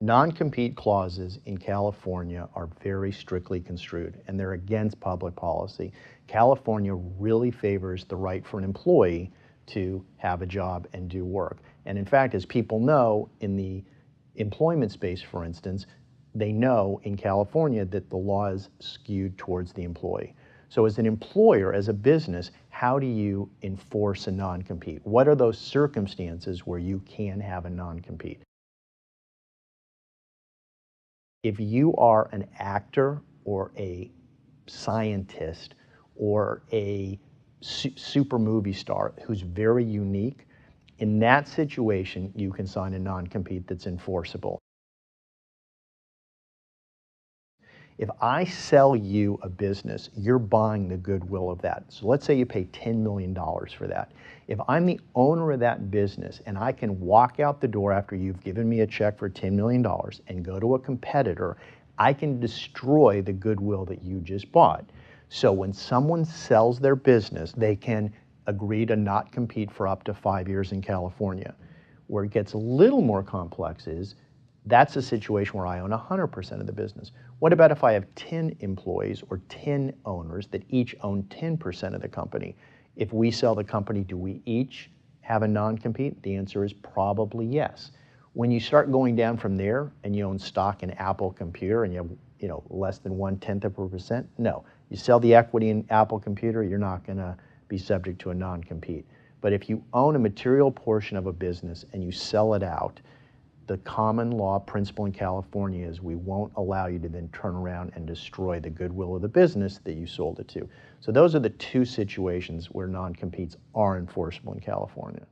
Non-compete clauses in California are very strictly construed, and they're against public policy. California really favors the right for an employee to have a job and do work. And in fact, as people know, in the employment space, for instance, they know in California that the law is skewed towards the employee. So as an employer, as a business, how do you enforce a non-compete? What are those circumstances where you can have a non-compete? If you are an actor or a scientist or a super movie star who's very unique, in that situation, you can sign a non-compete that's enforceable. If I sell you a business, you're buying the goodwill of that. So let's say you pay $10 million for that. If I'm the owner of that business and I can walk out the door after you've given me a check for $10 million and go to a competitor, I can destroy the goodwill that you just bought. So when someone sells their business, they can agree to not compete for up to 5 years in California. Where it gets a little more complex is that's a situation where I own 100% of the business. What about if I have 10 employees or 10 owners that each own 10% of the company? If we sell the company, do we each have a non-compete? The answer is probably yes. When you start going down from there and you own stock in Apple Computer and you have less than 0.1%, no. You sell the equity in Apple Computer, you're not going to be subject to a non-compete. But if you own a material portion of a business and you sell it out, the common law principle in California is we won't allow you to then turn around and destroy the goodwill of the business that you sold it to. So those are the two situations where non-competes are enforceable in California.